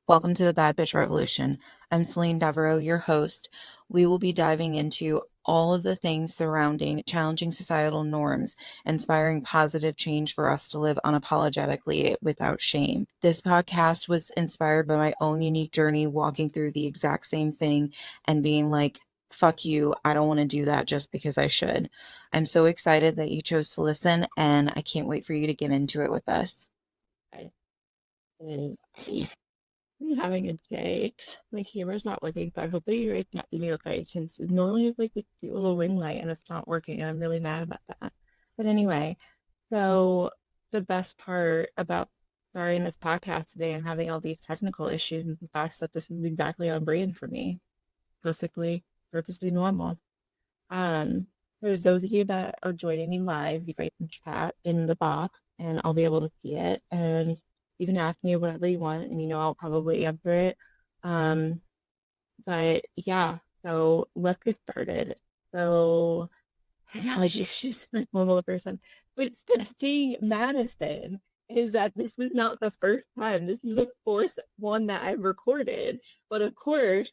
Welcome to the Bad Bitch Revolution. I'm Celine Devereaux, your host. We will be diving into all of the things surrounding challenging societal norms, inspiring positive change for us to live unapologetically without shame. This podcast was inspired by my own unique journey, walking through the exact same thing and being like, fuck you, I don't want to do that just because I should. I'm so excited that you chose to listen, and I can't wait for you to get into it with us. I and I'm having a day. My camera's not working, but I hope that you're not doing okay since normally it's like a little ring light and it's not working. And I'm really mad about that. But anyway, so the best part about starting this podcast today and having all these technical issues is the fact that this is exactly on brand for me. Perfectly normal. Um, there's those of you that are joining me live, you guys can chat in the box and I'll be able to see it. And you can ask me whatever you want, and I'll probably answer it. Um, but yeah, so let's get started. So technology issues, my normal person. But it's been seeing Madison is that this was not the first time. This is the fourth one that I've recorded. But of course,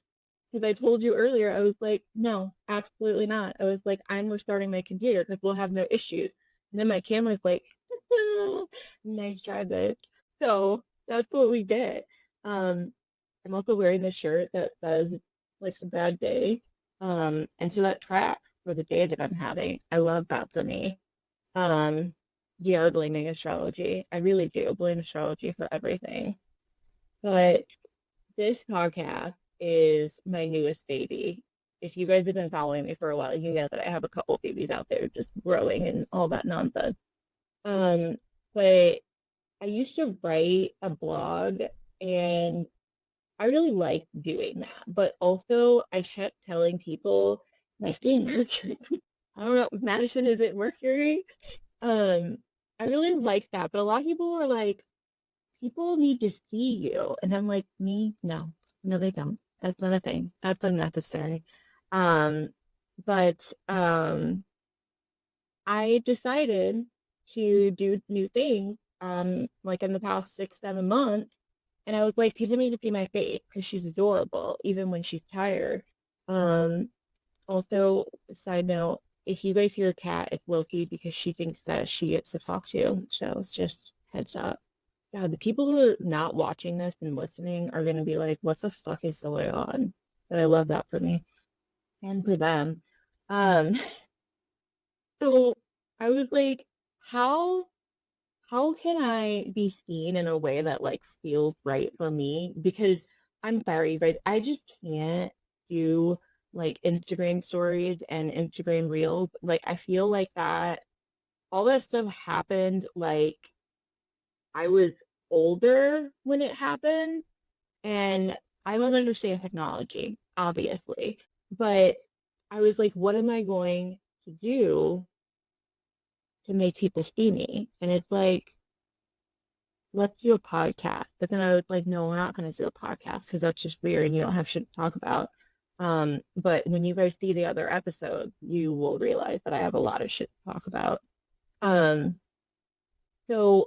because I told you earlier, I was like, no, absolutely not. I was like, I'm restarting my computer because we'll have no issues. And then my camera's like, nice try, bitch. So that's what we did. Um, I'm also wearing this shirt that says, "It's a bad day." And so that tracks for the day that I'm having. I love that for me. Um, yeah, blaming astrology. I really do blame astrology for everything. But this podcast is my newest baby. If you guys have been following me for a while, you know that I have a couple babies out there just growing and all that nonsense. Um, but I used to write a blog and I really liked doing that. But also I kept telling people my thing Mercury. I don't know, Madison is it Mercury? Um, I really like that, but a lot of people are like, people need to see you. And I'm like, me? No. No, they don't. That's not a thing. That's unnecessary. Um, but I decided to do new things, like in the past 6, 7 months. And I was like, teaching me to be my face because she's adorable, even when she's tired. Um, Also, side note, if you guys hear a cat, it's Wilkie because she thinks that she gets to talk to. So it's just heads up. Yeah, the people who are not watching this and listening are gonna be like, what the fuck is going on? But I love that for me and for them. Um, so I was like, how how can I be seen in a way that like feels right for me? Because I'm very, right. I just can't do like Instagram stories and Instagram reels. Like I feel like that all that stuff happened like I was older when it happened. And I don't understand technology, obviously, but I was like, what am I going to do to make people see me? And it's like, let's do a podcast. But then I was like, no, we're not going to do a podcast because that's just weird and you don't have shit to talk about. But when you guys see the other episodes, you will realize that I have a lot of shit to talk about. Um, so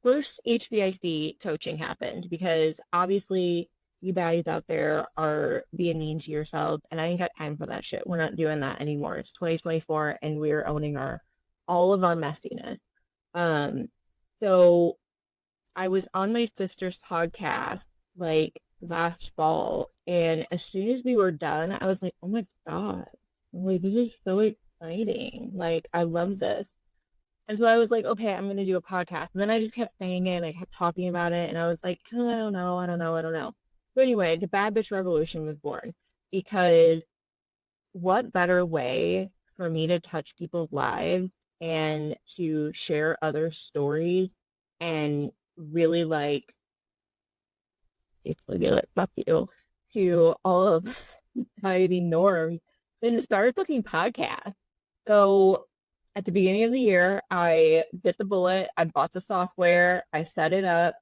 first HVIC coaching happened because obviously you baddies out there are being mean to yourselves, and I ain't got time for that shit. We're not doing that anymore. It's 2024, and we're owning our all of our messiness. Um, so I was on my sister's podcast like last fall, and as soon as we were done, I was like, oh my God, like this is so exciting. Like I love this. And so I was like, okay, I'm gonna do a podcast. And then I just kept saying it and I kept talking about it. And I was like, oh, I don't know, I don't know, I don't know. So anyway, the Bad Bitch Revolution was born because what better way for me to touch people's lives and to share other stories and really like basically be like, fuck you to all of society norms than to start booking podcasts. So at the beginning of the year, I bit the bullet. I bought the software. I set it up.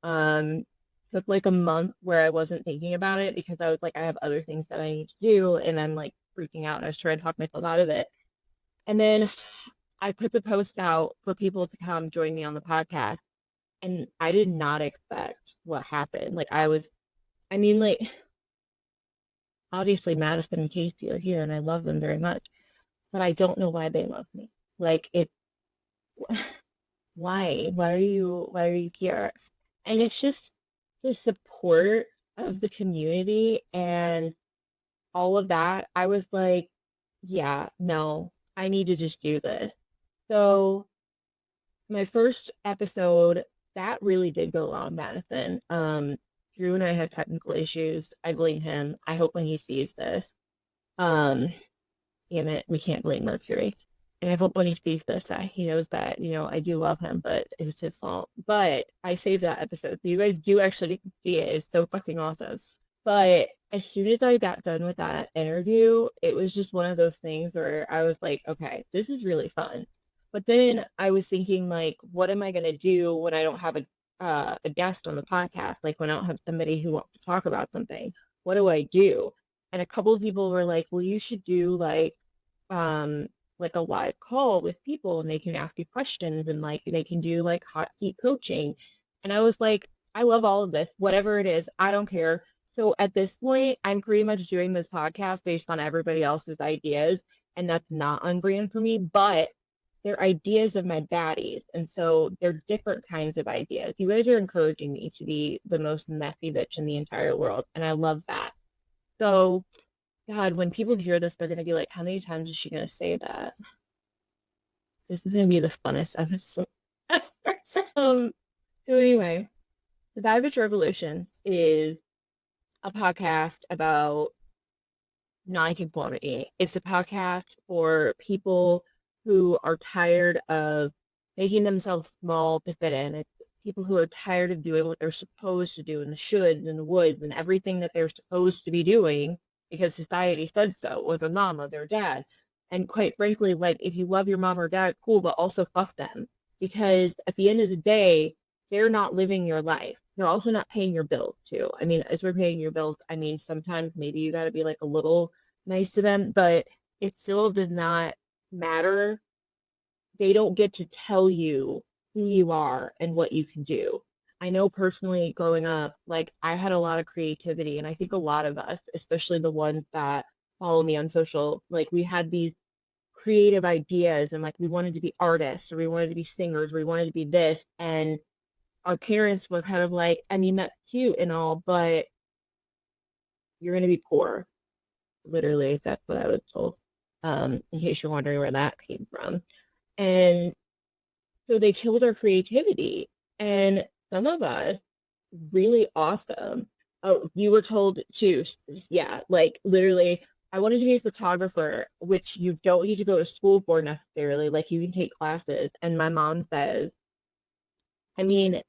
Um, Took like a month where I wasn't thinking about it because I was like, I have other things that I need to do, and I'm like freaking out. And I was trying to talk myself out of it. And then I put the post out for people to come join me on the podcast. And I did not expect what happened. Like I mean, like obviously Madison and Casey are here and I love them very much, but I don't know why they love me. Like it, why? Why are you here? And it's just the support of the community and all of that. I was like, yeah, no, I need to just do this. So my first episode, that really did go long, Madison. Drew and I have technical issues. I blame him. I hope when he sees this. Um, Damn it, we can't blame Mercury. And I hope when he sees this that he knows that, I do love him, but it's his fault. But I saved that episode. So you guys do actually see it. It's so fucking awesome. But as soon as I got done with that interview, it was just one of those things where I was like, okay, this is really fun. But then I was thinking, like, what am I gonna do when I don't have a guest on the podcast? Like when I don't have somebody who wants to talk about something. What do I do? And a couple of people were like, well, you should do um like a live call with people and they can ask you questions and like they can do like hot seat coaching. And I was like, I love all of this, whatever it is, I don't care. So at this point, I'm pretty much doing this podcast based on everybody else's ideas, and that's not on brand for me, but they're ideas of my baddies. And so they're different kinds of ideas. You guys are encouraging me to be the most messy bitch in the entire world, and I love that. So God, when people hear this, they're gonna be like, how many times is she gonna say that? This is gonna be the funnest episode. um, so anyway, the Divage Revolution is a podcast about nonconformity. It's a podcast for people who are tired of making themselves small to fit in. It's people who are tired of doing what they're supposed to do and the shoulds and the woulds and everything that they're supposed to be doing because society said so, or their mom or their dad. And quite frankly, like if you love your mom or dad, cool, but also fuck them. Because at the end of the day, they're not living your life. They're also not paying your bills too. I mean, as we're paying your bills, I mean, sometimes maybe you got to be like a little nice to them, but it still does not matter. They don't get to tell you who you are and what you can do. I know personally growing up, like I had a lot of creativity, and I think a lot of us, especially the ones that follow me on social, like we had these creative ideas and like we wanted to be artists or we wanted to be singers, or we wanted to be this. And our parents were kind of like, I mean, that's cute and all, but you're going to be poor. Literally, that's what I was told. In case you're wondering where that came from. And so they killed our creativity. And some of us, really awesome. Oh, you were told to, yeah, like literally, I wanted to be a photographer, which you don't need to go to school for necessarily. Like you can take classes. And my mom says, I mean,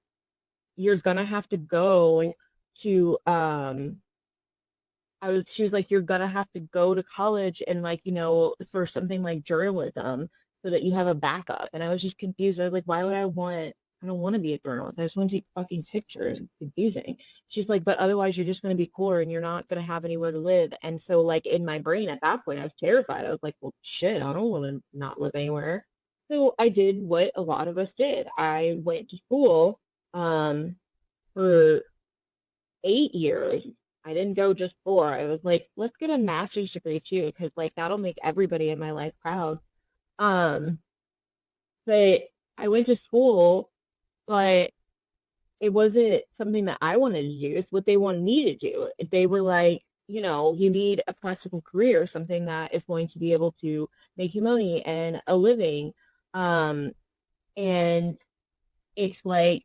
you're gonna have to go to she was like, you're gonna have to go to college and like, for something like journalism so that you have a backup. And I was just confused. I was like, why would I don't want to be a journalist. I just want to take fucking pictures. It's confusing. She's like, but otherwise you're just gonna be poor and you're not gonna have anywhere to live. And so like in my brain at that point, I was terrified. I was like, well shit, I don't want to not live anywhere. So I did what a lot of us did. I went to school for 8 years. I didn't go just 4. I was like, let's get a master's degree too, because like that'll make everybody in my life proud. Um, but I went to school, but it wasn't something that I wanted to do. It's what they wanted me to do. They were like, you need a flexible career, something that is going to be able to make you money and a living. Um, and it's like,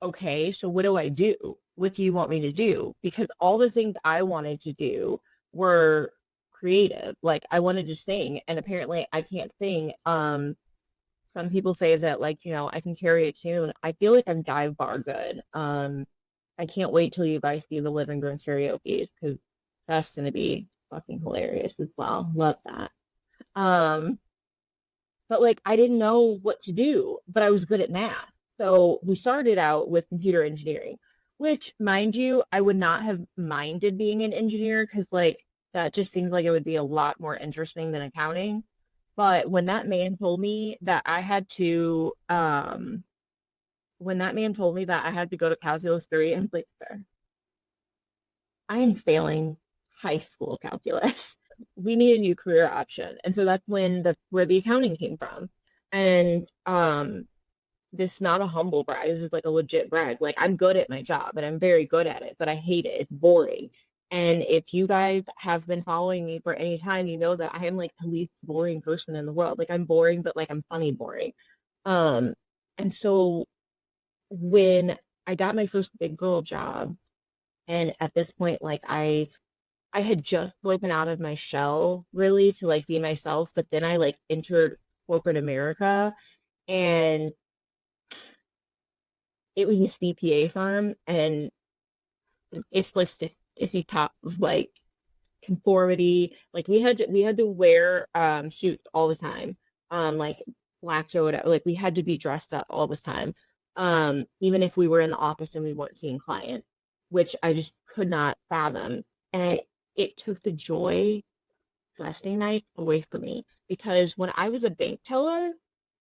okay, so what do I do? What do you want me to do? Because all the things I wanted to do were creative. Like I wanted to sing, and apparently I can't sing. Some people say that like, I can carry a tune. I feel like I'm dive bar good. I can't wait till you guys see the living room karaoke because that's gonna be fucking hilarious as well. Love that. Um, but like I didn't know what to do, but I was good at math. So we started out with computer engineering, which, mind you, I would not have minded being an engineer because like that just seems like it would be a lot more interesting than accounting. But when that man told me that I had to when that man told me that I had to go to calculus 3, I was like, "Sir, I am failing high school calculus. We need a new career option." And so that's when the where the accounting came from. And this not a humble brag. This is like a legit brag. Like I'm good at my job and I'm very good at it, but I hate it. It's boring. And if you guys have been following me for any time, you know that I am like the least boring person in the world. Like I'm boring, but like I'm funny boring. Um, and so when I got my first big girl job, and at this point, like I had just broken out of my shell really to like be myself, but then I like entered corporate America and it was a CPA firm and it's supposed to it's the top of like conformity. Like we had to wear suits all the time. Like black or whatever. Like we had to be dressed up all the time. Even if we were in the office and we weren't seeing clients, which I just could not fathom. And it took the joy resting night away from me because when I was a bank teller,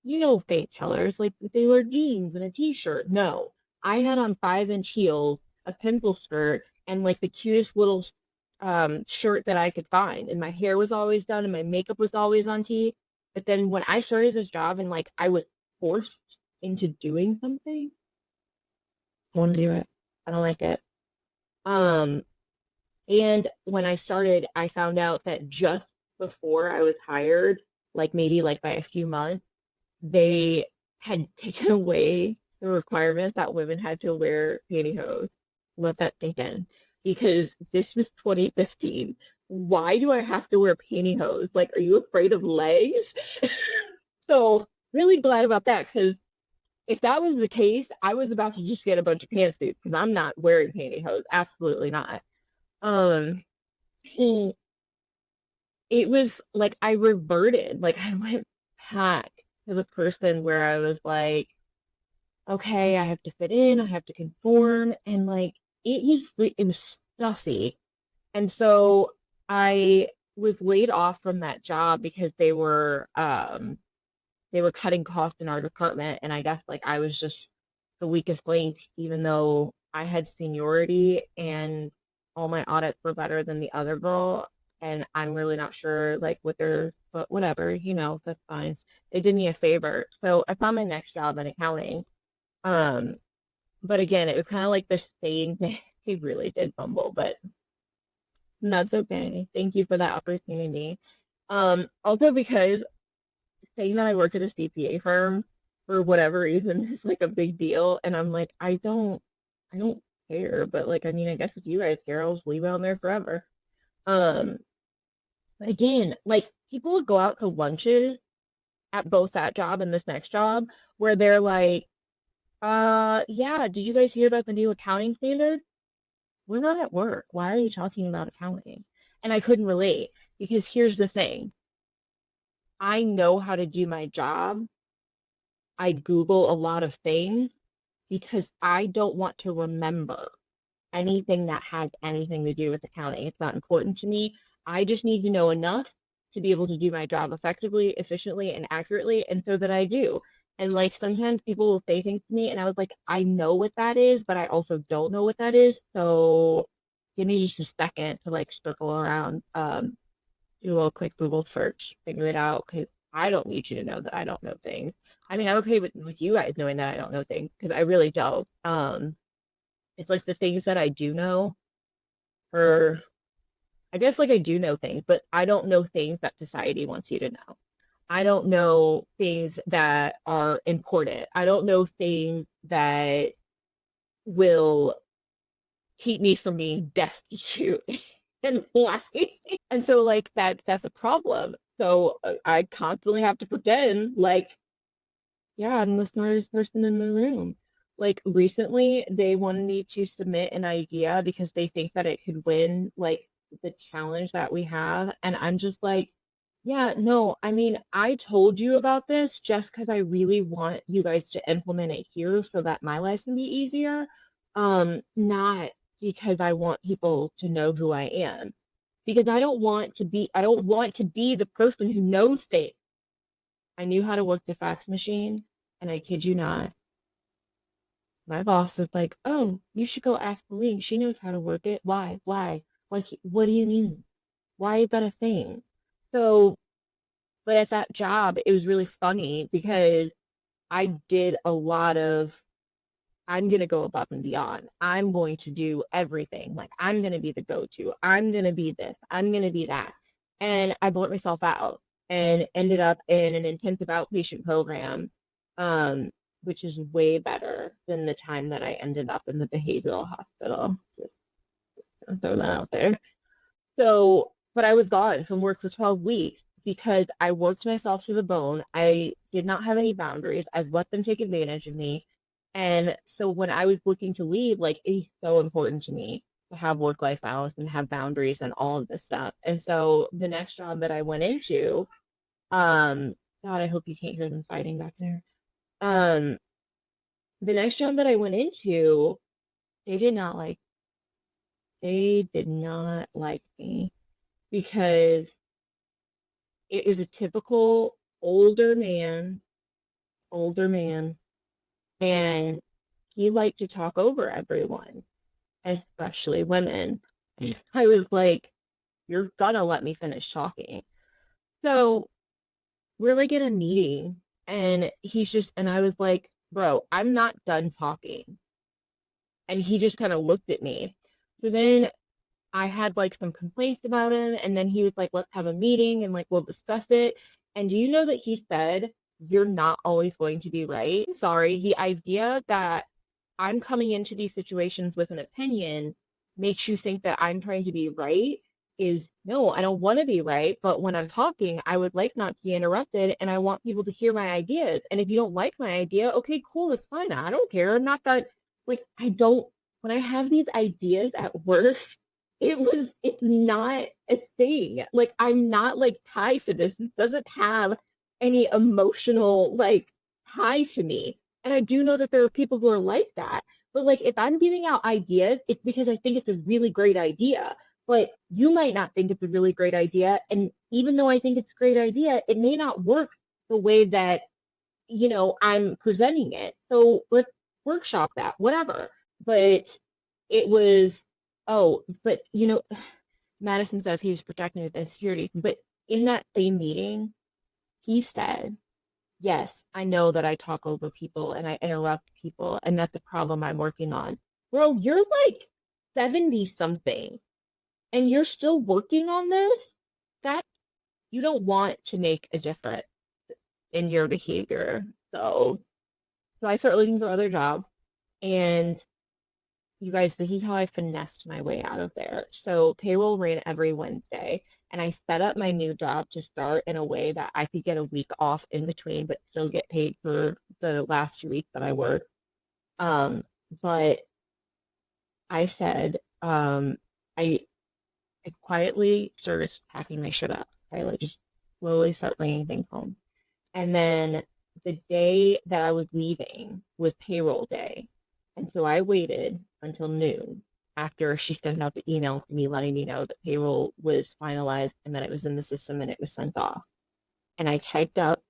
you know, bank tellers like they wear jeans and a t-shirt. No, I had on 5-inch heels, a pencil skirt, and like the cutest little shirt that I could find. And my hair was always done and my makeup was always on T. But then when I started this job and like I was forced into doing something, I want to do it. I don't like it. Um, and when I started, I found out that just before I was hired, like maybe like by a few months, they had taken away the requirement that women had to wear pantyhose. Let that sink in. Because this was 2015. Why do I have to wear pantyhose? Like, are you afraid of legs? So, really glad about that because if that was the case, I was about to just get a bunch of pantsuits because I'm not wearing pantyhose. Absolutely not. Um, he, it was like I reverted, like I went back to this person where I was like, okay, I have to fit in, I have to conform, and like it was stuffy. And so I was laid off from that job because they were cutting costs in our department, and I guess like I was just the weakest link, even though I had seniority and all my audits were better than the other girl. And I'm really not sure like what they're, but whatever, that's fine. They did me a favor. So I found my next job in accounting. Um, but again, it was kind of like the same thing. He really did fumble, but that's okay. Thank you for that opportunity. Also because saying that I work at a CPA firm for whatever reason is like a big deal. And I'm like, I don't care. But like, I mean, I guess if you guys care, I'll just leave it on there forever. Um, but again, like people would go out to lunches at both that job and this next job where they're like, yeah, did you guys hear about the new accounting standard? We're not at work. Why are you talking about accounting? And I couldn't relate because here's the thing. I know how to do my job. I Google a lot of things because I don't want to remember anything that has anything to do with accounting. It's not important to me. I just need to know enough to be able to do my job effectively, efficiently, and accurately, and so that I do. And like sometimes people will say things to me, and I was like, I know what that is, but I also don't know what that is. So give me just a second to like circle around, do a little quick Google search, figure it out. Because I don't need you to know that I don't know things. I mean, I'm okay with you guys knowing that I don't know things because I really don't. It's like the things that I do know, or I guess like I do know things, but I don't know things that society wants you to know. I don't know things that are important. I don't know things that will keep me from being destitute and blasted. And so like that's a problem. So I constantly have to pretend like, yeah, I'm the smartest person in the room. Like recently, they wanted me to submit an idea because they think that it could win like the challenge that we have. And I'm just like, yeah, no, I mean, I told you about this just because I really want you guys to implement it here so that my life can be easier. Not because I want people to know who I am. Because I don't want to be the person who knows things. I knew how to work the fax machine, and I kid you not, my boss was like, "Oh, you should go ask Lee. She knows how to work it. Why? Why? What do you mean? Why is that a thing?" So, but at that job, it was really funny because I did a lot of, I'm going to go above and beyond. I'm going to do everything. Like, I'm going to be the go-to. I'm going to be this. I'm going to be that. And I burnt myself out and ended up in an intensive outpatient program, um, which is way better than the time that I ended up in the behavioral hospital. Just gonna throw that out there. So, but I was gone from work for 12 weeks because I worked myself to the bone. I did not have any boundaries. I let them take advantage of me. And so when I was looking to leave, like it's so important to me to have work-life balance and have boundaries and all of this stuff. And so the next job that I went into, um, God, I hope you can't hear them fighting back there. Um, the next job that I went into, they did not like, they did not like me because it is a typical older man, and he liked to talk over everyone, especially women. I was like, you're gonna let me finish talking. So we're like in a meeting, and and I was like, bro, I'm not done talking. And he just kind of looked at me. So then I had like some complaints about him, and then he was like, let's have a meeting and like we'll discuss it. And do you know that he said, you're not always going to be right? Sorry, the idea that I'm coming into these situations with an opinion makes you think that I'm trying to be right is no, I don't want to be right. But when I'm talking, I would like not to be interrupted and I want people to hear my ideas. And if you don't like my idea, okay, cool, it's fine. I don't care. I'm not that, like, I don't, when I have these ideas at work, it's not a thing. Like, I'm not like tied to this. It doesn't have any emotional, like, tie to me. And I do know that there are people who are like that. But like if I'm giving out ideas, it's because I think it's a really great idea. But you might not think it's a really great idea. And even though I think it's a great idea, it may not work the way that, I'm presenting it. So let's workshop that, whatever. But it was, oh, but Madison says he was protecting the security. But in that same meeting, he said, yes, I know that I talk over people and I interrupt people, and that's the problem I'm working on. Bro, you're like 70 something and you're still working on this? That you don't want to make a difference in your behavior. So I started looking for other job, and you guys, this is how I finessed my way out of there. So payroll ran every Wednesday, and I set up my new job to start in a way that I could get a week off in between, but still get paid for the last 2 weeks that I worked. But I said, I, I quietly started packing my shit up. I like just slowly start bringing things home. And then the day that I was leaving was payroll day. And so I waited until noon after she sent out the email to me letting me know that payroll was finalized and that it was in the system and it was sent off. And I typed up,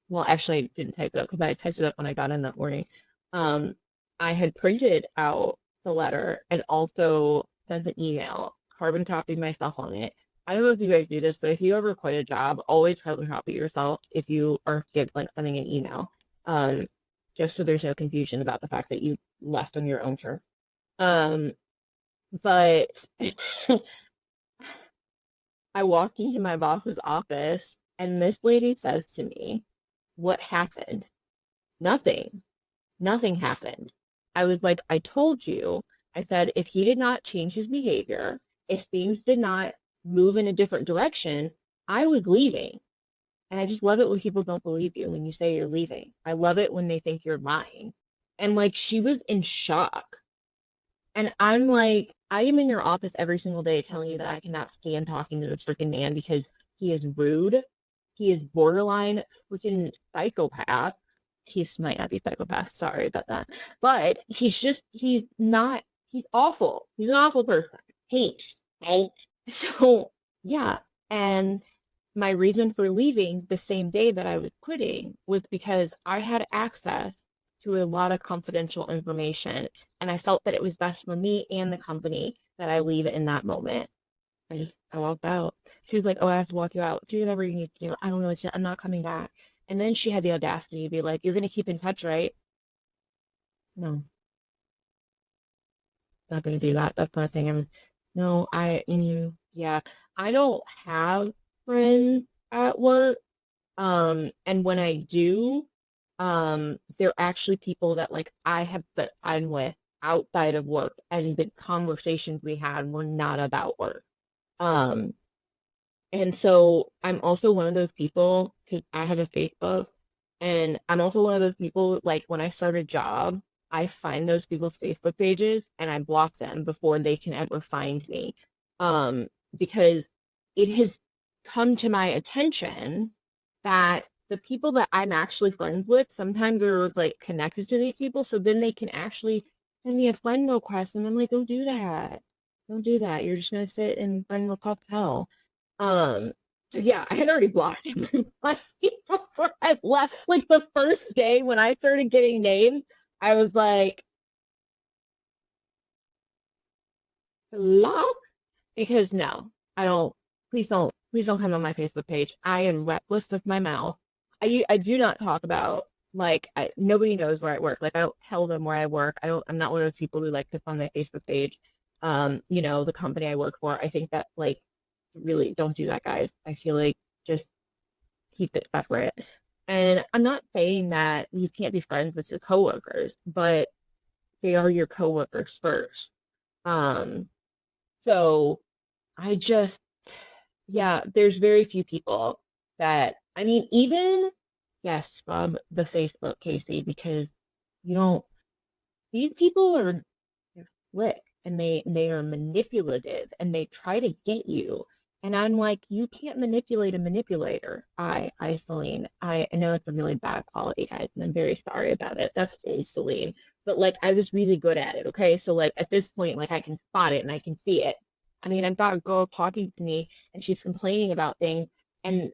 well, actually, I didn't type it up because I typed it up when I got in that morning. Um, I had printed out the letter and also sent an email, carbon copied myself on it. I don't know if you guys do this, but if you ever quit a job, always carbon copy yourself if you are like sending an email. Um, just so there's no confusion about the fact that you left on your own term. Um, but I walked into my boss's office and this lady says to me, what happened? Nothing. Nothing happened. I was like, I told you. I said, if he did not change his behavior, if things did not move in a different direction, I was leaving. And I just love it when people don't believe you when you say you're leaving. I love it when they think you're lying. And like, she was in shock. And I'm like, I am in your office every single day telling you that I cannot stand talking to this freaking man because he is rude. He is borderline freaking psychopath. He might not be psychopath. Sorry about that. But he's not, he's awful. He's an awful person. Hate. Hate. So, yeah. And my reason for leaving the same day that I was quitting was because I had access to a lot of confidential information. And I felt that it was best for me and the company that I leave it in that moment. I walked out. She was like, "Oh, I have to walk you out. Do whatever you need to do. I don't know. I'm not coming back." And then she had the audacity to be like, "You're gonna keep in touch, right?" No, not gonna do that. That's not a thing. No, yeah, I don't have friends at work. And when I do, they're actually people that like that I'm with outside of work, and the conversations we had were not about work. Um, And so I'm also one of those people because I have a Facebook, and I'm also one of those people like when I start a job, I find those people's Facebook pages and I block them before they can ever find me. Um, because it has come to my attention that the people that I'm actually friends with sometimes are like connected to these people, so then they can actually send me a friend request, and I'm like, don't do that. Don't do that. You're just gonna sit and friend request hell. Um, so yeah, I had already blocked him. Before I left, like the first day when I started getting names, I was like, hello? Because no, I don't, please don't come on my Facebook page. I am reckless with my mouth. I do not talk about, like, nobody knows where I work. Like, I don't tell them where I work. I'm not one of those people who like to on their Facebook page. The company I work for, I think that, like, really don't do that, guys. I feel like just keep it separate. And I'm not saying that you can't be friends with your coworkers, but they are your coworkers first. Um, so I just, yeah, there's very few people that, I mean, even, yes, from the Facebook, Casey, because you don't, these people are they're slick and they are manipulative and they try to get you. And I'm like, you can't manipulate a manipulator. Celine, I know it's a really bad quality, guys, and I'm very sorry about it. That's Celine. But like I was really good at it, okay? So like at this point, like I can spot it and I can see it. I mean, I've got a girl talking to me and she's complaining about things, and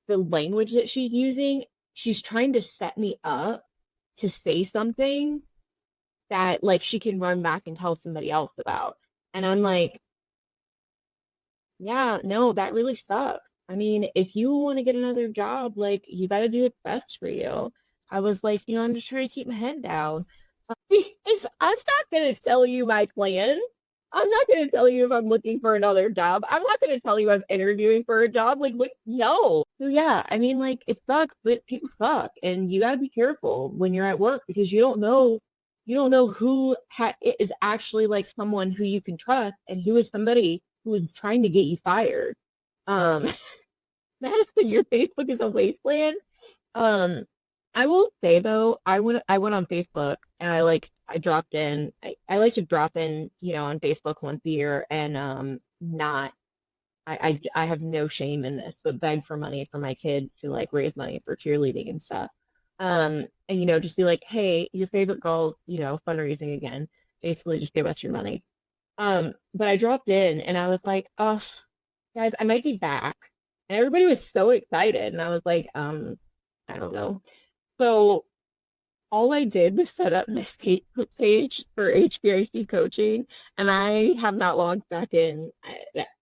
the language that she's using, she's trying to set me up to say something that like she can run back and tell somebody else about. And I'm like, yeah, no, that really sucks. I mean, if you want to get another job, like you got to do what's best for you. I was like, I'm just trying to keep my head down. I'm not going to tell you my plan. I'm not going to tell you if I'm looking for another job. I'm not going to tell you I'm interviewing for a job. Like, no. So yeah, I mean, like it sucks, but people suck, and you got to be careful when you're at work because you don't know who is actually like someone who you can trust and who is somebody who is trying to get you fired. Um, Madison, your Facebook is a wasteland. Um, I will say though, I went on Facebook and I dropped in. I like to drop in, on Facebook once a year and not I have no shame in this, but beg for money for my kid to like raise money for cheerleading and stuff. And just be like, hey, your favorite girl, fundraising again. Basically just give us your money. But I dropped in and I was like, oh, guys, I might be back. And everybody was so excited. And I was like, I don't know. So all I did was set up my Facebook page for HBIC coaching, and I have not logged back in.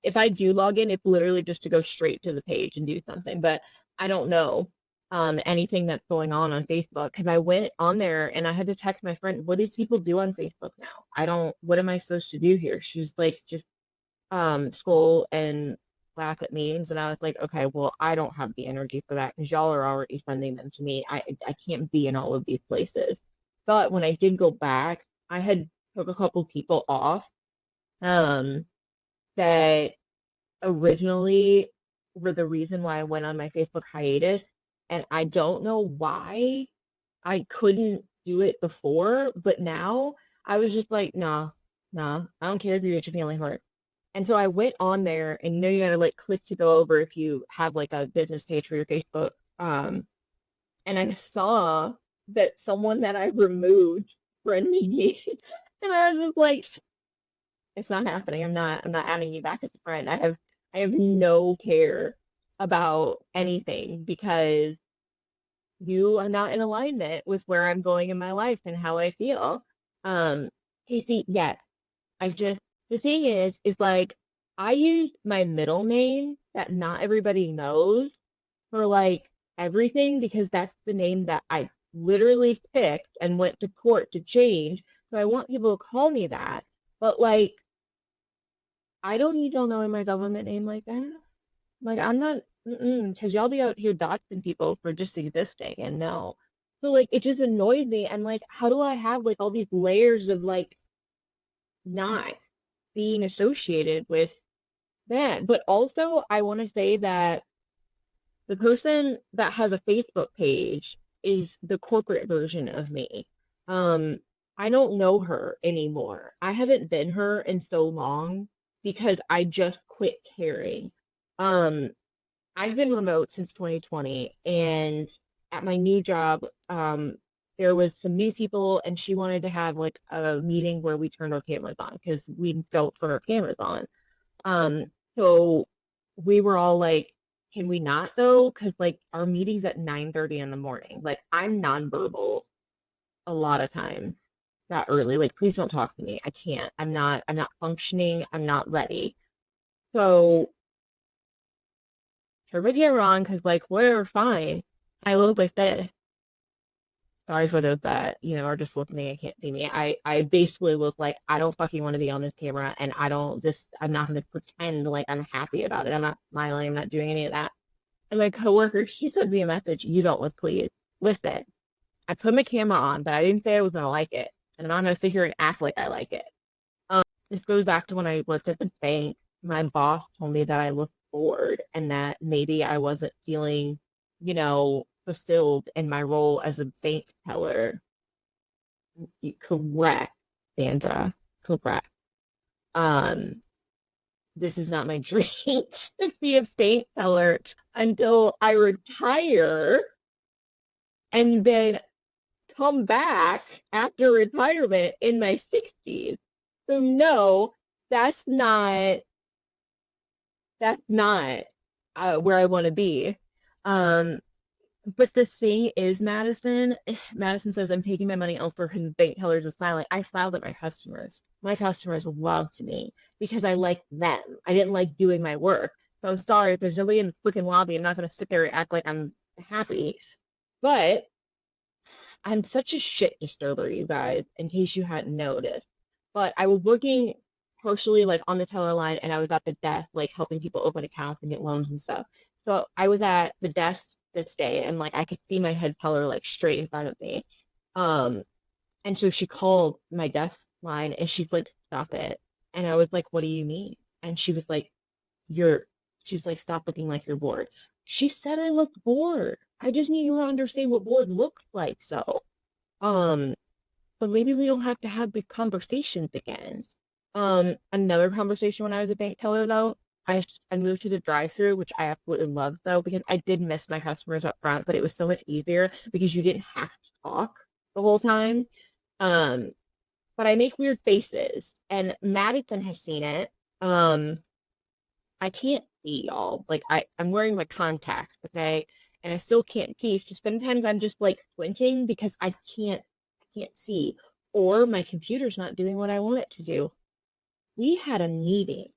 If I do log in, it's literally just to go straight to the page and do something, but I don't know anything that's going on Facebook because I went on there and I had to text my friend, what do people do on Facebook now? What am I supposed to do here? She was like, just scroll and laugh at memes, and I was like, okay, well, I don't have the energy for that because y'all are already sending them to me. I can't be in all of these places. But when I did go back, I had took a couple people off um that originally were the reason why I went on my Facebook hiatus, and I don't know why I couldn't do it before, but now I was just like, nah, nah, I don't care if you're feeling hurt. And so I went on there, and you gotta like click to go over if you have like a business page for your Facebook. And I saw that someone that I removed friend me, and I was just like, it's not happening. I'm not adding you back as a friend. I have no care about anything because you are not in alignment with where I'm going in my life and how I feel. Um, Casey, yeah, I've just, the thing is like, I use my middle name that not everybody knows for like everything because that's the name that I literally picked and went to court to change. So I want people to call me that. But like, I don't need y'all knowing my government name like that. Like, I'm not, because y'all be out here doxing people for just existing, and no. So, like, it just annoyed me. And, like, how do I have, like, all these layers of, like, not being associated with that? But also, I want to say that the person that has a Facebook page is the corporate version of me. Um, I don't know her anymore. I haven't been her in so long because I just quit caring. Um, I've been remote since 2020, and at my new job, there was some new people, and she wanted to have like a meeting where we turned our cameras on because we don't turn our cameras on. Um, so we were all like, "Can we not though?" Because like our meeting's at 9:30 in the morning. Like I'm nonverbal a lot of time that early. Like, please don't talk to me. I can't. I'm not functioning. I'm not ready. So everybody get wrong because like we're fine. I look like that. Sorry for those that are just looking and can't see me. I basically look like I don't fucking want to be on this camera, and I'm not going to pretend like I'm happy about it. I'm not smiling. I'm not doing any of that. And my coworker, she sent me a message. You don't look pleased. Listen, I put my camera on, but I didn't say I was going to like it, and I'm not going to sit here and act like I like it. This goes back to when I was at the bank. My boss told me that I looked bored and that maybe I wasn't feeling, fulfilled in my role as a bank teller. Correct, Sandra. Correct. Um, this is not my dream to be a bank teller until I retire and then come back after retirement in my 60s. So no, that's not where I want to be. Um, but the thing is, Madison says I'm taking my money out for his bank tellers and smiling. I smiled at my customers. My customers loved me because I liked them. I didn't like doing my work. So I'm sorry if there's nobody in the freaking lobby. I'm not going to sit there and act like I'm happy. But I'm such a shit disturber, you guys, in case you hadn't noticed. But I was working partially like on the teller line and I was at the desk, like helping people open accounts and get loans and stuff. So I was at the desk this day and like I could see my head teller like straight in front of me. Um, and so she called my desk line and she's like, stop it. And I was like, what do you mean? And she was like, you're, she's like, stop looking like you're bored. She said I looked bored. I just need you to understand what bored looks like. So, um, but maybe we don't have to have big conversations again. Another conversation when I was a bank teller though, I moved to the drive-through, which I absolutely loved though, because I did miss my customers up front, but it was so much easier because you didn't have to talk the whole time. Um, but I make weird faces, and Madison has seen it. Um, I can't see y'all. Like I'm wearing my contacts, okay? And I still can't see. So sometimes I'm just like squinting because I can't see. Or my computer's not doing what I want it to do. We had a meeting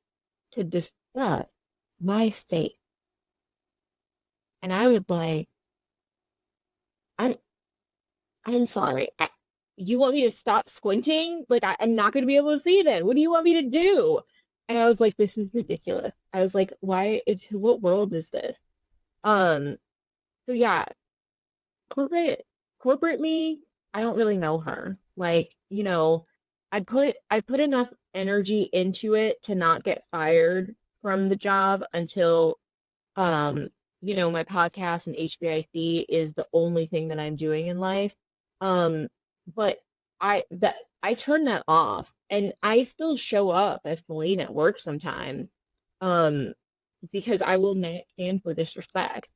to discuss my state. And I was like, I'm I'm sorry. You want me to stop squinting? Like I'm not gonna be able to see then. What do you want me to do? And I was like, this is ridiculous. I was like, what world is this? Um, so yeah, corporate corporate me, I don't really know her. Like, I put enough energy into it to not get fired from the job until my podcast and HBIC is the only thing that I'm doing in life. Um, but I turn that off and I still show up as Feline at work sometimes. Um, because I will not stand for disrespect.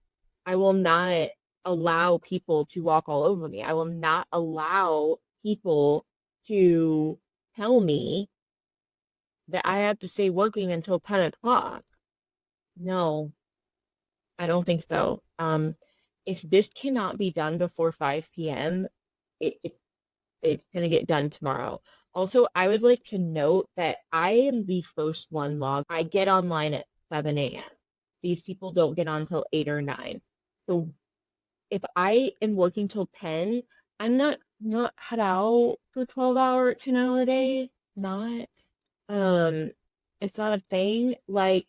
I will not allow people to walk all over me. I will not allow people to tell me that I have to stay working until 10 o'clock. No, I don't think so. if this cannot be done before 5 p.m., it, it it's gonna get done tomorrow. Also, I would like to note that I am the first one logged. I get online at 7 a.m. These people don't get on till 8 or 9. So if I am working till 10, I'm not cut out for 12-hour, 10-hour day. Not. Um, it's not a thing. Like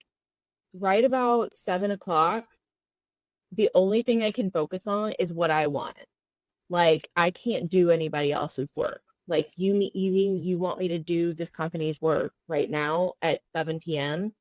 right about 7 o'clock, the only thing I can focus on is what I want. Like I can't do anybody else's work. Like you want me to do this company's work right now at 7 p.m.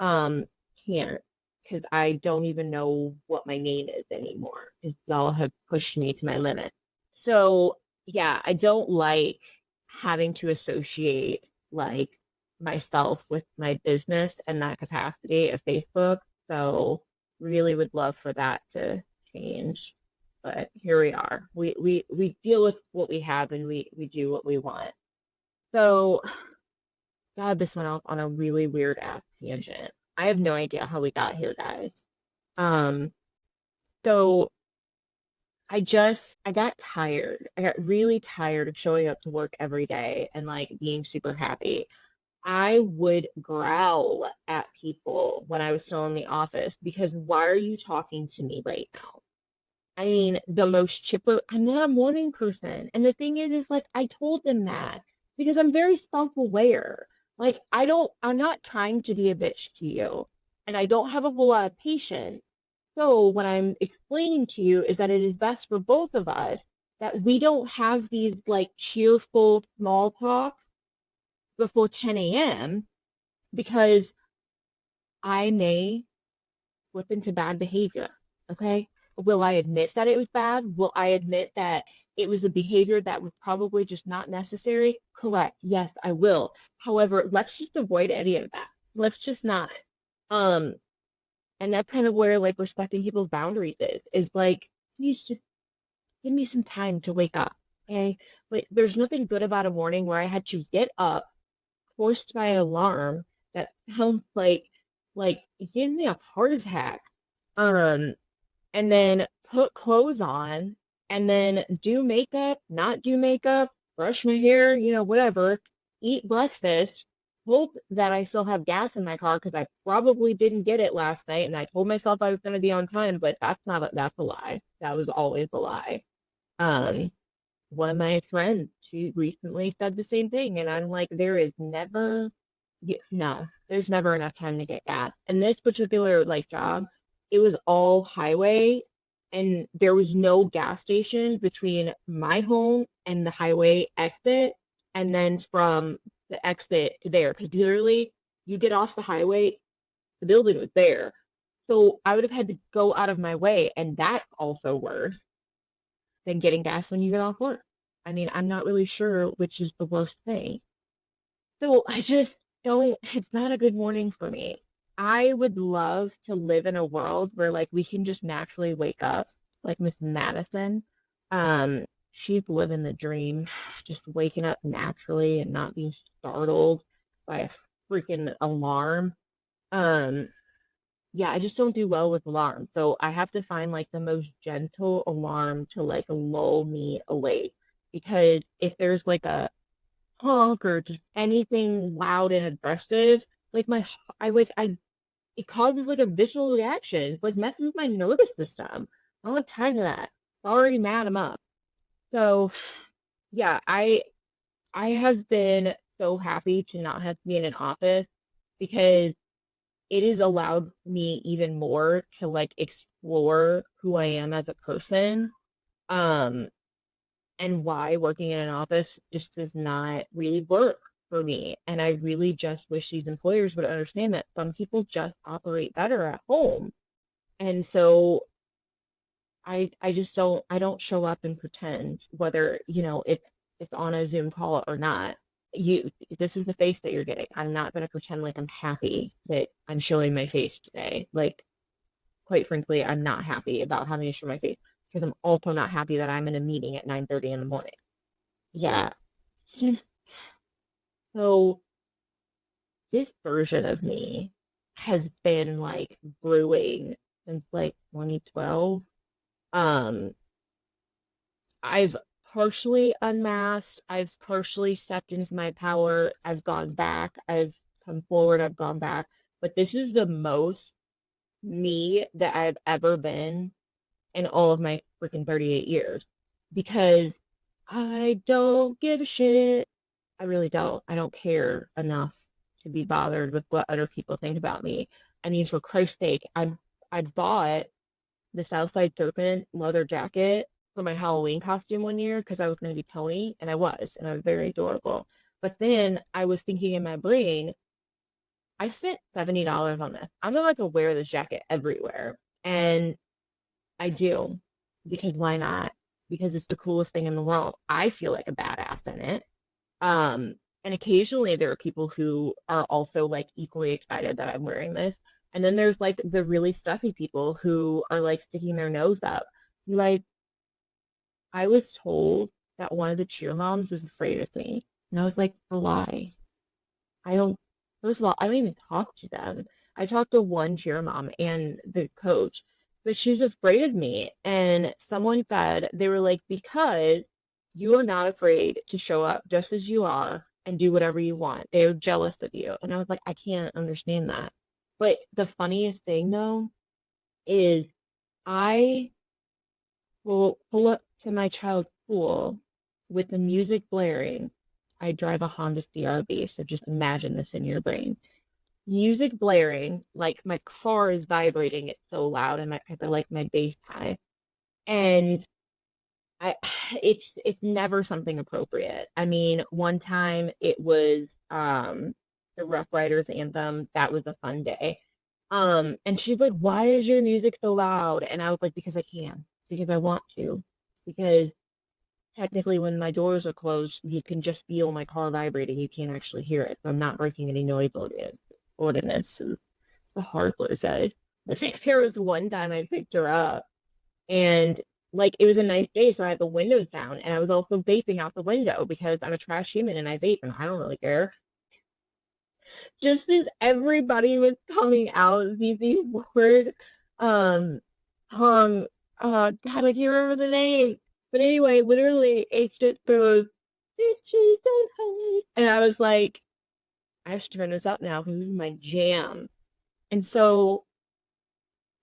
Um, can't because I don't even know what my name is anymore. 'Cause y'all have pushed me to my limit. So yeah, I don't like having to associate like myself with my business and that capacity of Facebook. So really would love for that to change. But here we are. We deal with what we have and we do what we want. So God, this went off on a really weird ass tangent. I have no idea how we got here, guys. Um, so I got tired. I got really tired of showing up to work every day and like being super happy. I would growl at people when I was still in the office because why are you talking to me right now? I mean, the most chipper. I'm not a morning person. And the thing is like, I told them that because I'm very self-aware. Like, I'm not trying to be a bitch to you. And I don't have a whole lot of patience. So, what I'm explaining to you is that it is best for both of us that we don't have these like cheerful small talk before 10 a.m. because I may slip into bad behavior. Okay. Will I admit that it was bad? Will I admit that it was a behavior that was probably just not necessary? Correct. Yes, I will. However, let's just avoid any of that. Let's just not. Um, and that's kind of where like respecting people's boundaries is like, please just give me some time to wake up. Okay. But there's nothing good about a morning where I had to get up, forced by alarm that sounds like it gave me a heart attack. Um, and then put clothes on and then do makeup, not do makeup, brush my hair, whatever, eat breakfast, hope that I still have gas in my car because I probably didn't get it last night and I told myself I was going to be on time, but that's a lie. That was always a lie. Um, One of my friends, she recently said the same thing, and I'm like, no, there's never enough time to get gas. And this particular like job, it was all highway, and there was no gas station between my home and the highway exit, and then from the exit to there, because literally you get off the highway, the building was there. So I would have had to go out of my way, and that's also worse than getting gas when you get off work. I mean, I'm not really sure which is the worst thing. So I just don't, it's not a good morning for me. I would love to live in a world where like we can just naturally wake up, like Miss Madison. She's living the dream, just waking up naturally and not being startled by a freaking alarm. Um, yeah, I just don't do well with alarms. So I have to find like the most gentle alarm to like lull me awake. Because if there's like a honk or just anything loud and aggressive, like it causes like a visceral reaction. It was messing with my nervous system. I don't have time for that. I'm already mad I'm up. So yeah, I have been so happy to not have to be in an office because it has allowed me even more to like explore who I am as a person. Um, and why working in an office just does not really work for me. And I really just wish these employers would understand that some people just operate better at home. And so I don't show up and pretend whether, it's on a Zoom call or not. This is the face that you're getting. I'm not gonna pretend like I'm happy that I'm showing my face today. Like, quite frankly, I'm not happy about having to show my face because I'm also not happy that I'm in a meeting at 9:30 in the morning. Yeah. So this version of me has been like brewing since like 2012. Um, I've partially unmasked, I've partially stepped into my power, I've gone back, I've come forward, I've gone back, but this is the most me that I've ever been in all of my freaking 38 years because I don't give a shit. I really don't. I don't care enough to be bothered with what other people think about me. I mean, for Christ's sake, I bought the Southside Serpent leather jacket for my Halloween costume one year because I was going to be Tony, and I was very adorable. But then I was thinking in my brain, I spent $70 on this. I'm going to wear this jacket everywhere. And I do. Because why not? Because it's the coolest thing in the world. I feel like a badass in it. Um, and occasionally there are people who are also like equally excited that I'm wearing this. And then there's like the really stuffy people who are like sticking their nose up. Like, I was told that one of the cheer moms was afraid of me. And I was like, why? I don't, first of all, I don't even talk to them. I talked to one cheer mom and the coach, but she just braided me. And someone said, they were like, because you are not afraid to show up just as you are and do whatever you want. They're jealous of you. And I was like, I can't understand that. But the funniest thing though is I will pull up to my child's pool with the music blaring. I drive a Honda CRV, so just imagine this in your brain. Music blaring, like my car is vibrating, it's so loud, and I like my bass high. And I it's never something appropriate. I mean, one time it was the Rough Riders anthem. That was a fun day. And she's like, "Why is your music so loud?" And I was like, "Because I can, because I want to, because technically when my doors are closed, you can just feel my car vibrating. You can't actually hear it. So I'm not breaking any noise ordinance." The hard was said. I think there was one time I picked her up and like it was a nice day, so I had the windows down and I was also vaping out the window because I'm a trash human and I vape and I don't really care. Just as everybody was coming out, these words, um, um, God, I can't remember the name. But anyway, literally, it just goes, and I was like, I have to turn this up now because this is my jam. And so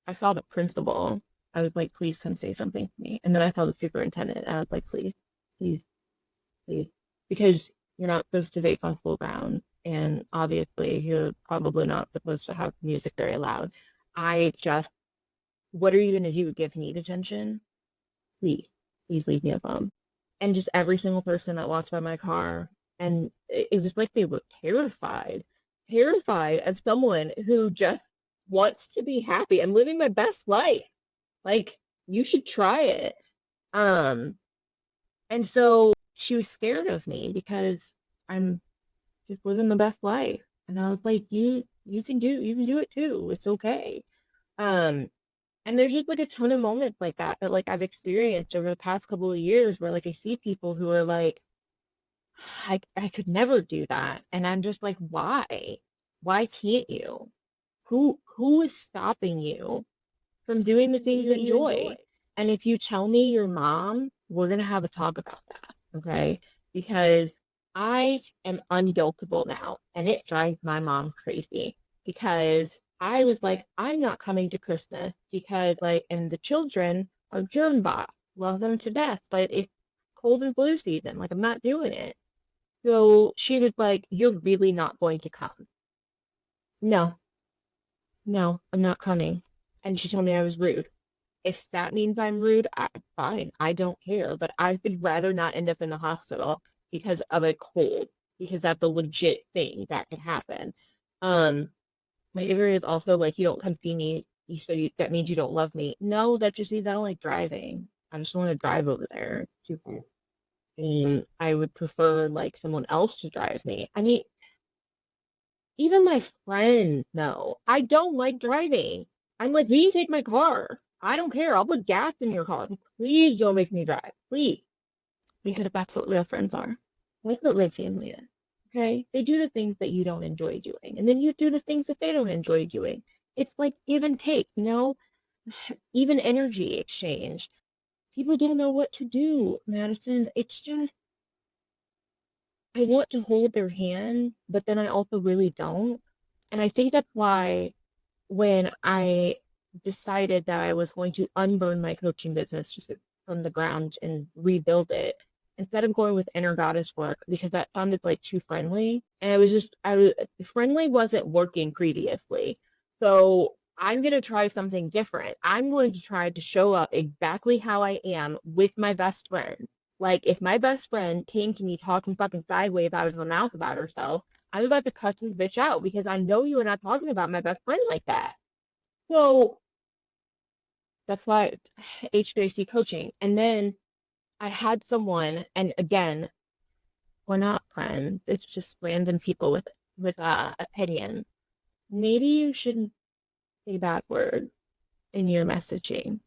I saw the principal. I was like, please come say something to me. And then I saw the superintendent. And I was like, please, please, please. Because you're not supposed to vape on school ground. And obviously, you're probably not supposed to have music very loud. I just, what are you going to do? Give me detention? Please, please leave me alone. And just every single person that walks by my car, and it's just like they were terrified, terrified as someone who just wants to be happy. I'm living my best life. Like, you should try it. Um, and so she was scared of me because I'm just living the best life. And I was like, you can do it too. It's okay. Um, and there's just like a ton of moments like that like I've experienced over the past couple of years where like I see people who are like, I could never do that. And I'm just like, why? Why can't you? Who is stopping you from doing the things you enjoy? And if you tell me your mom, we're gonna have a talk about that, okay? Because I am unguiltable now, and it drives my mom crazy because I was like, I'm not coming to Christmas because like, and the children are germ bots, love them to death, but it's cold and flu season, like I'm not doing it. So she was like, you're really not going to come. No, no, I'm not coming. And she told me I was rude. If that means I'm rude, fine. I don't care. But I would rather not end up in the hospital because of a cold, because that's a legit thing that could happen. Um, my area is also like, you don't come see me, that means you don't love me. No, that just means I don't like driving. I just want to drive over there. And I would prefer like someone else to drive me. I mean, even my friends know I don't like driving. I'm like, will you take my car? I don't care. I'll put gas in your car. Please don't make me drive. Please. Because that's what real friends are. That's what real family is. Okay? They do the things that you don't enjoy doing. And then you do the things that they don't enjoy doing. It's like give and take, you know? Even energy exchange. people don't know what to do, Madison. It's just, I want to hold their hand, but then I also really don't. And I think that's why when I decided that I was going to unburn my coaching business just from the ground and rebuild it, instead of going with inner goddess work, because that sounded like too friendly. And I was friendly wasn't working previously. So I'm going to try something different. I'm going to try to show up exactly how I am with my best friend. Like, if my best friend came to me talking fucking sideways out of her mouth about herself, I'm about to cuss this bitch out because I know you are not talking about my best friend like that. So that's why HVAC coaching. And then I had someone, and again, we're not friends. It's just random people with opinion. Maybe you shouldn't say bad words in your messaging.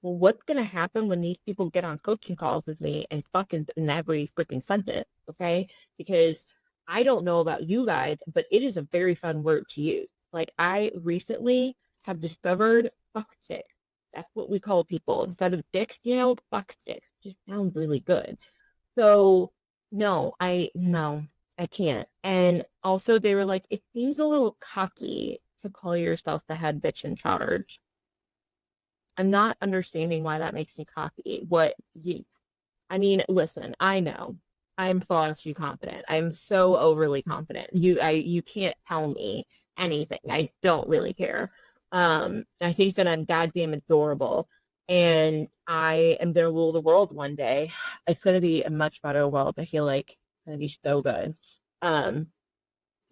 Well, what's gonna happen when these people get on coaching calls with me and fucking in every freaking sentence, okay? Because I don't know about you guys, but it is a very fun word to use. Like, I recently have discovered fuck stick. That's what we call people. Instead of dick, fuck stick. Just sounds really good. So no, I can't. And also they were like, it seems a little cocky to call yourself the head bitch in charge. I'm not understanding why that makes me cocky. I mean, listen, I know I'm flawlessly confident. I'm so overly confident. You can't tell me anything. I don't really care. I think that I'm goddamn adorable, and I am gonna rule the world one day. It's gonna be a much better world. I feel like it's gonna be so good. Um,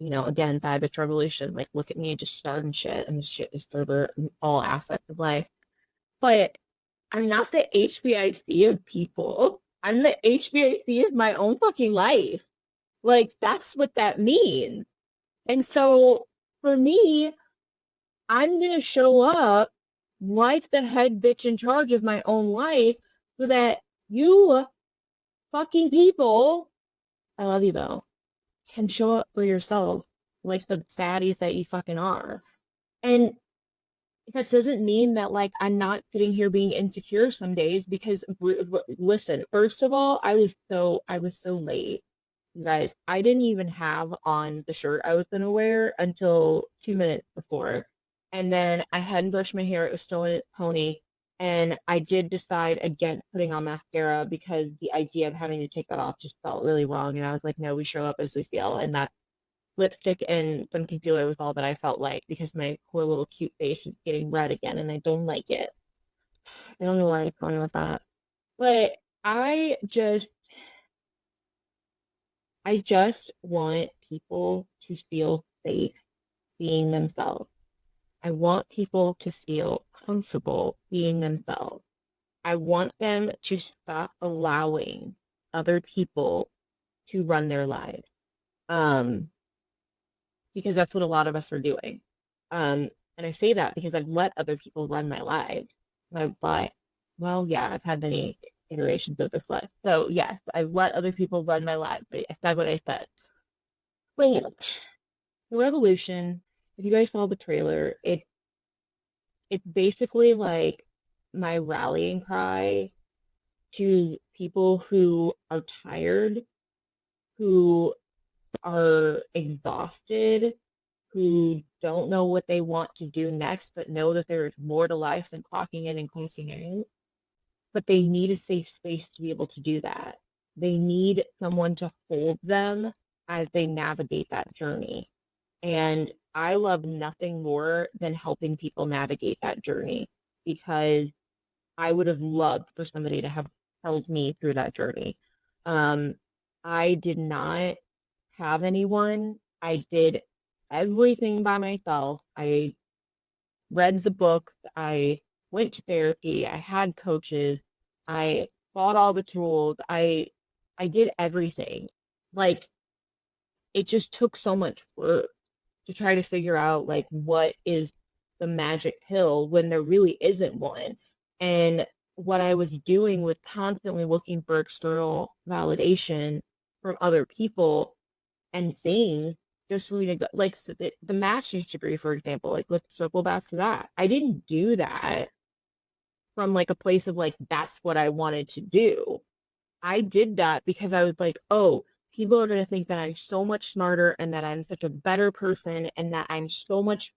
again, bad bitch revolution. Like, look at me, just starting shit, and shit is over all aspects of life. But I'm not the HBIC of people. I'm the HBIC of my own fucking life. Like, that's what that means. And so for me, I'm gonna show up like the head bitch in charge of my own life so that you fucking people, I love you though, can show up for yourself like the baddies that you fucking are. And that doesn't mean that like I'm not sitting here being insecure some days because listen, first of all, I was so late. You guys, I didn't even have on the shirt I was gonna wear until 2 minutes before. And then I hadn't brushed my hair, it was still in a pony. And I did decide against putting on mascara because the idea of having to take that off just felt really wrong. And I was like, no, we show up as we feel. And that lipstick and some concealer was all that I felt like because my poor little cute face is getting red again and I don't like it. I don't know why I'm going with that. But I just want people to feel safe being themselves. I want people to feel comfortable being themselves. I want them to stop allowing other people to run their lives. Um, because that's what a lot of us are doing. And I say that because I've let other people run my life. And I've thought, well, yeah, I've had many iterations of this life. So yes, I've let other people run my life, but that's what I said. Wait, the revolution, if you guys saw the trailer, it's basically like my rallying cry to people who are tired, who are exhausted, who don't know what they want to do next, but know that there's more to life than clocking in and closing in. But they need a safe space to be able to do that. They need someone to hold them as they navigate that journey. And I love nothing more than helping people navigate that journey because I would have loved for somebody to have held me through that journey. Um, I did not have anyone. I did everything by myself. I read the book. I went to therapy. I had coaches. I bought all the tools. I did everything. Like, it just took so much work to try to figure out like what is the magic pill when there really isn't one. And what I was doing was constantly looking for external validation from other people and things just so to go, like so the master's degree, for example, like let's circle back to that. I didn't do that from like a place of like, that's what I wanted to do. I did that because I was like, oh, people are going to think that I'm so much smarter and that I'm such a better person and that I'm so much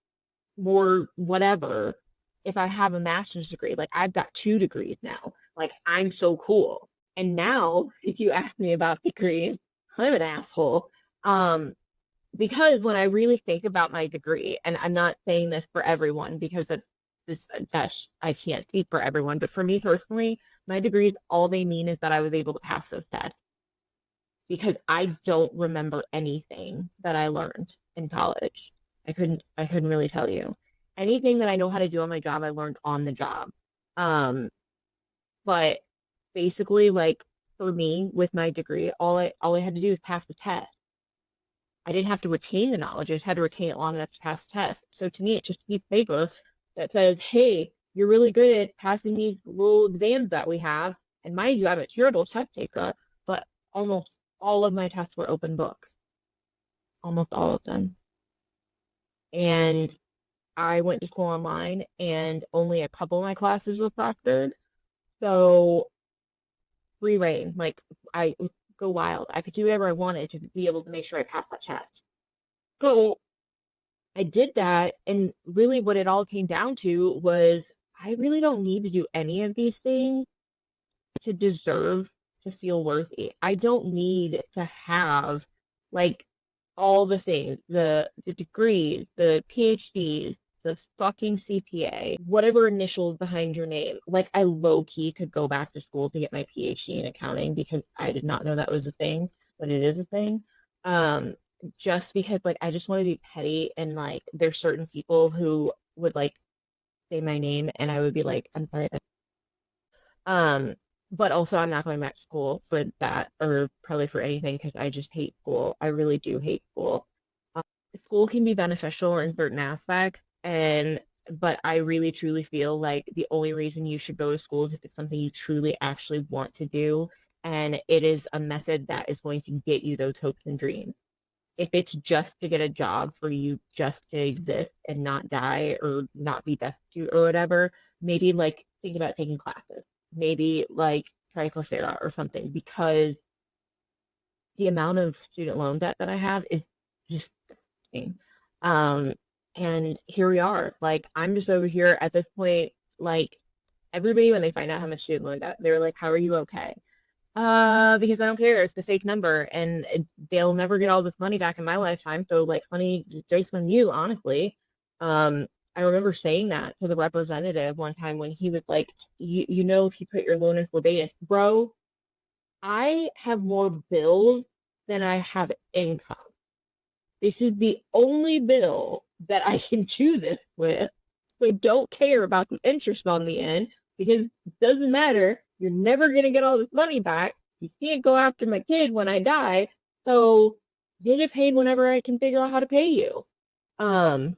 more whatever if I have a master's degree. Like I've got 2 degrees now. Like I'm so cool. And now, if you ask me about degrees, I'm an asshole. Um, because when I really think about my degree, and I'm not saying this for everyone because that I can't speak for everyone, but for me personally, my degrees, all they mean is that I was able to pass those tests because I don't remember anything that I learned in college. I couldn't really tell you. Anything that I know how to do on my job, I learned on the job. Um, but basically, like for me with my degree, all I had to do was pass the test. I didn't have to retain the knowledge. I just had to retain it long enough to pass the test. So to me, it's just a piece of paper that says, hey, you're really good at passing these little exams that we have. And mind you, I'm a terrible test taker, but almost all of my tests were open book, almost all of them. And I went to school online, and only a couple of my classes were proctored. So free reign, like I go wild. I could do whatever I wanted to be able to make sure I passed that test. So I did that, and really what it all came down to was I really don't need to do any of these things to deserve to feel worthy. I don't need to have like all the things, the degree, the PhD, the fucking CPA, whatever initials behind your name. Like I low key could go back to school to get my PhD in accounting because I did not know that was a thing, but it is a thing. Um, just because like I just want to be petty and like there's certain people who would like say my name and I would be like, I'm sorry, um, but also I'm not going back to school for that or probably for anything because I just hate school. I really do hate school. Um, School can be beneficial in certain aspects, and but I really truly feel like the only reason you should go to school is if it's something you truly actually want to do, and it is a method that is going to get you those hopes and dreams. If it's just to get a job for you just to exist and not die or not be destitute or whatever, maybe like think about taking classes. Maybe like try Coursera or something because the amount of student loan debt that I have is just insane. Um, and here we are. Like I'm just over here at this point, like everybody when they find out how much student loan debt, they're like, "How are you okay?" Because I don't care. It's the state number, and they'll never get all this money back in my lifetime. So, like, honey, Jason, on you, honestly. I remember saying that to the representative one time when he was like, you know, if you put your loan in forbearance, bro, I have more bills than I have income. This is the only bill that I can choose it with. So I don't care about the interest on the end because it doesn't matter. You're never gonna get all this money back. You can't go after my kid when I die. So get it paid whenever I can figure out how to pay you. Um,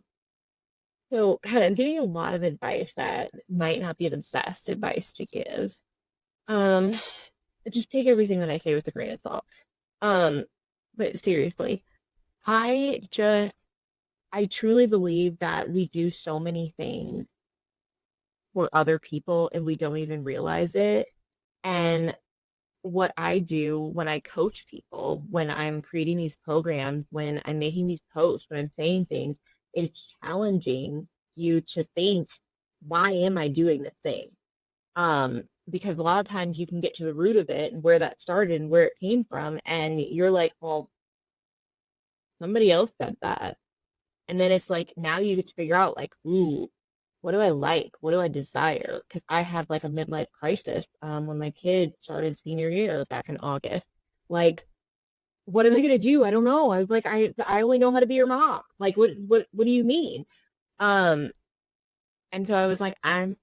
so kind of giving a lot of advice that might not be the best advice to give. Um, just take everything that I say with a grain of salt. Um, but seriously, I just I truly believe that we do so many things for other people and we don't even realize it. And what I do when I coach people, when I'm creating these programs, when I'm making these posts, when I'm saying things, it's challenging you to think, why am I doing this thing? Because a lot of times you can get to the root of it and where that started and where it came from, and you're like, well, somebody else said that. And then it's like now you get to figure out like, ooh, what do I like? What do I desire? Because I had like a midlife crisis when my kid started senior year back in August. Like, what am I gonna do? I don't know. I was like, I only know how to be your mom. Like, what do you mean? Um, and so I was like, I'm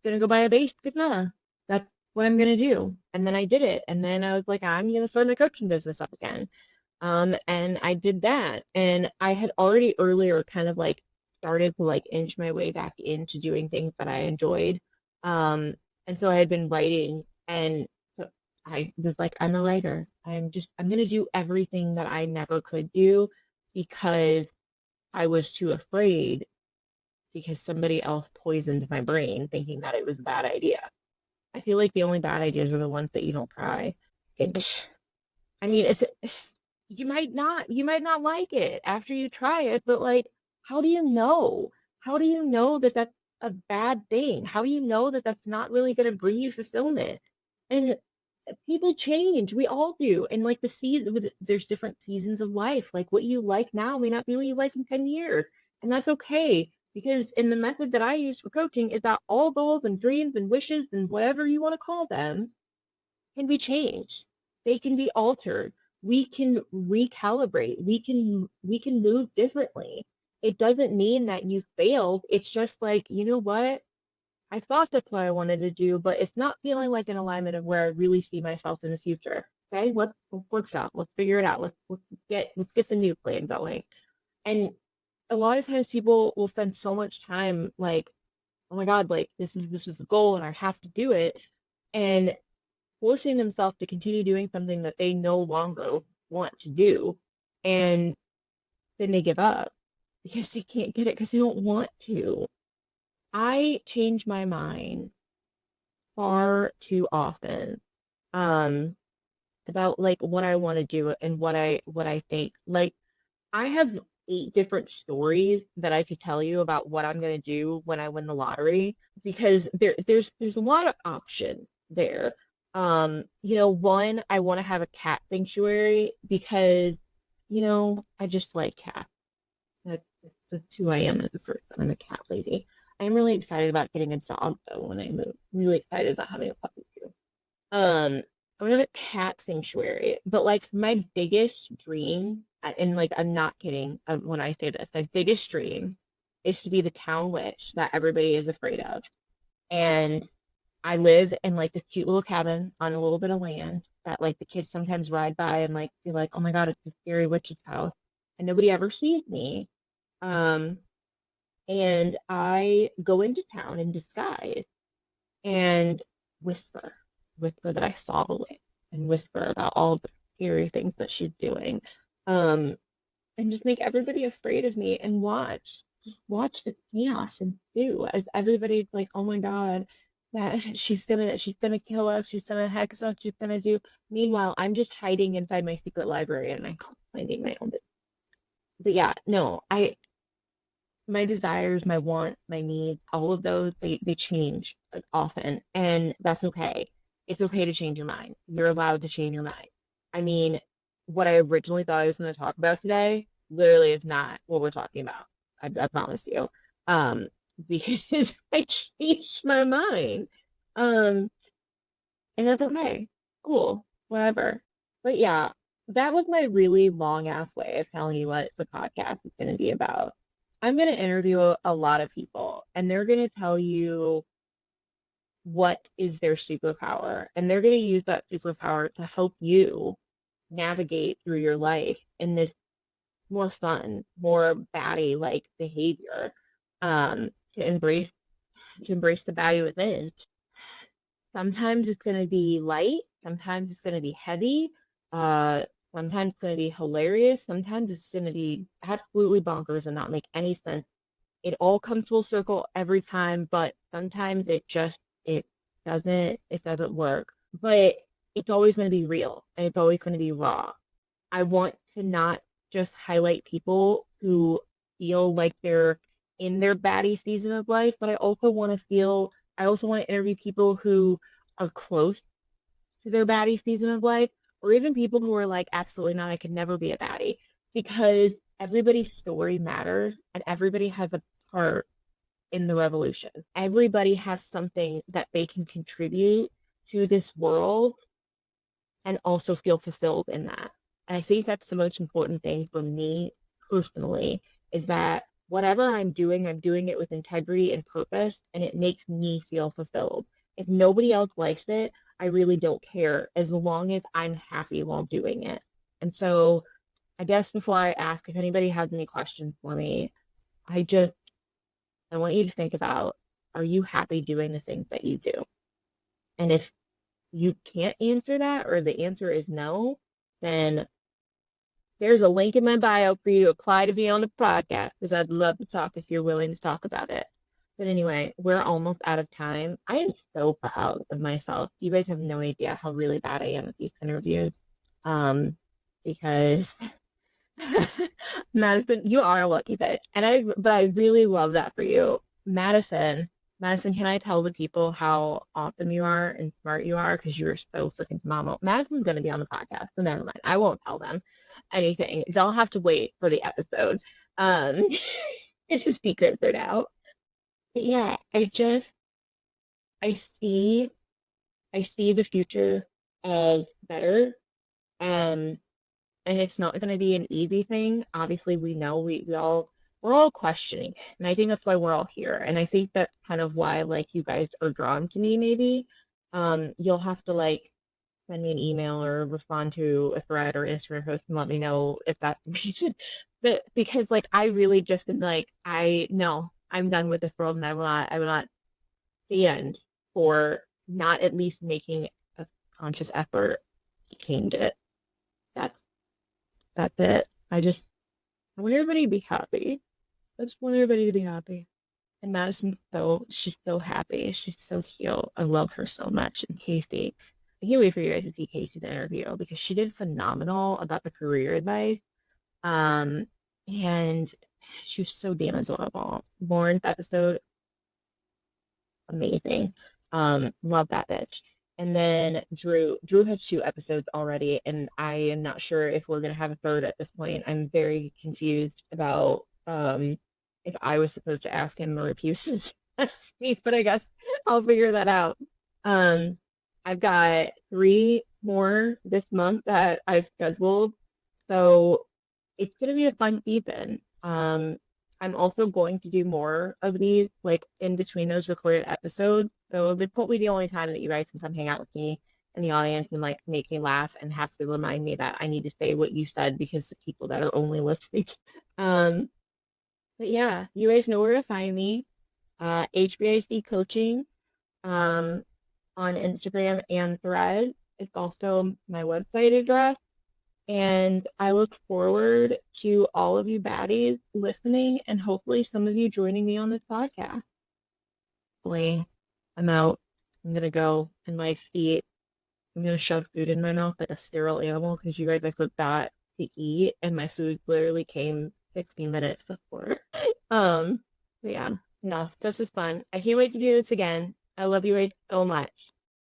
gonna go buy a bass guitar. That's what I'm gonna do. And then I did it. And then I was like, I'm gonna start my coaching business up again. And I did that. And I had already earlier kind of like started to like inch my way back into doing things that I enjoyed. Um, and so I had been writing and so I was like, I'm a writer. I'm gonna do everything that I never could do because I was too afraid because somebody else poisoned my brain thinking that it was a bad idea. I feel like the only bad ideas are the ones that you don't try. It, I mean, you might not like it after you try it, but like, how do you know? How do you know that that's a bad thing? How do you know that that's not really going to bring you fulfillment? And people change. We all do. And like there's different seasons of life. Like what you like now may not be what you like in 10 years. And that's okay. Because in the method that I use for coaching is that all goals and dreams and wishes and whatever you want to call them can be changed. They can be altered. We can recalibrate. We can move differently. It doesn't mean that you failed. It's just like, you know what? I thought that's what I wanted to do, but it's not feeling like an alignment of where I really see myself in the future. Okay, what works out? Let's figure it out. Let's get the new plan going. And a lot of times people will spend so much time like, oh my God, like this is the goal and I have to do it. And forcing themselves to continue doing something that they no longer want to do. And then they give up because they can't get it because they don't want to. I change my mind far too often um about like what I want to do and what I think. Like I have 8 different stories that I could tell you about what I'm gonna do when I win the lottery because there's a lot of option there. One, I want to have a cat sanctuary because, I just like cats. That's who I am as a person. I'm a cat lady. I'm really excited about getting a dog though when I move. I'm really excited about having a puppy too. I'm gonna have a cat sanctuary, but like my biggest dream, and like I'm not kidding when I say this, my biggest dream is to be the town witch that everybody is afraid of. And I live in like this cute little cabin on a little bit of land that like the kids sometimes ride by and like be like, oh my God, it's a scary witch's house. And nobody ever sees me. Um, and I go into town in disguise and whisper, whisper that I saw the witch and whisper about all the scary things that she's doing. Um, and just make everybody afraid of me and watch the chaos and do as everybody's like, oh my God, that she's gonna kill us, she's gonna hex us, she's gonna do. Meanwhile, I'm just hiding inside my secret library and I'm finding my own. But yeah, no, my desires, my want, my needs, all of those, they change often, and that's okay. It's okay to change your mind. You're allowed to change your mind. I mean, what I originally thought I was going to talk about today literally is not what we're talking about. I promise you. Um, because I changed my mind. Um, and that's okay. Cool. Whatever. But yeah, that was my really long ass way of telling you what the podcast is going to be about. I'm going to interview a lot of people, and they're going to tell you what is their superpower, and they're going to use that superpower to help you navigate through your life in this more fun, more baddie like behavior. To embrace the baddie within. Sometimes it's going to be light, sometimes it's going to be heavy, uh, sometimes it's going to be hilarious, sometimes it's going to be absolutely bonkers and not make any sense. It all comes full circle every time, but sometimes it doesn't work. But it's always going to be real and it's always going to be raw. I want to not just highlight people who feel like they're in their baddie season of life, but I also want to interview people who are close to their baddie season of life, or even people who are like, absolutely not, I could never be a baddie. Because everybody's story matters and everybody has a part in the revolution. Everybody has something that they can contribute to this world and also feel fulfilled in that. And I think that's the most important thing for me personally is that whatever I'm doing it with integrity and purpose, and it makes me feel fulfilled. If nobody else likes it, I really don't care as long as I'm happy while doing it. And so I guess before I ask if anybody has any questions for me, I want you to think about, are you happy doing the things that you do? And if you can't answer that or the answer is no, then There's a link in my bio for you to apply to be on the podcast because I'd love to talk if you're willing to talk about it. But anyway, we're almost out of time. I am so proud of myself. You guys have no idea how really bad I am at these interviews. Because Madison, you are a lucky bitch. But I really love that for you. Madison, can I tell the people how awesome you are and smart you are? Because you're so freaking phenomenal. Madison's going to be on the podcast, so never mind. I won't tell them anything. They'll have to wait for the episode. Um, it's just secrets are out. But yeah, I see, I see the future as better. Um, and it's not going to be an easy thing. Obviously, we know we're all questioning, and I think that's why we're all here. And I think that's kind of why like you guys are drawn to me. Maybe, you'll have to like send me an email or respond to a thread or Instagram post and let me know if that but because like I really just am like I know I'm done with this world and I will not stand for not at least making a conscious effort to change it. That's that's it. I want everybody to be happy. I just want everybody to be happy. And Madison, so she's so happy. She's so cute. I love her so much. And Casey, I can't wait for you guys to see Casey's interview because she did phenomenal about the career advice. Um, and she was so damn adorable. Lauren's episode, amazing. Love that bitch. And then Drew has 2 episodes already, and I am not sure if we're gonna have a third at this point. I'm very confused about if I was supposed to ask him or if he was supposed to ask me, but I guess I'll figure that out. Um, I've got 3 more this month that I've scheduled, so it's gonna be a fun season. I'm also going to do more of these, like in between those recorded episodes. So this won't be the only time that you guys can come hang out with me in the audience and like make me laugh and have to remind me that I need to say what you said because the people that are only listening. Um, but yeah, you guys know where to find me. HBIC coaching, um, on Instagram and Thread. It's also my website address. And I look forward to all of you baddies listening and hopefully some of you joining me on this podcast. Hopefully, I'm out. I'm gonna go and like eat. I'm gonna shove food in my mouth like a sterile animal because you guys like look that to eat and my food literally came 15 minutes before. But yeah, no, this is fun. I can't wait to do this again. I love you guys so much.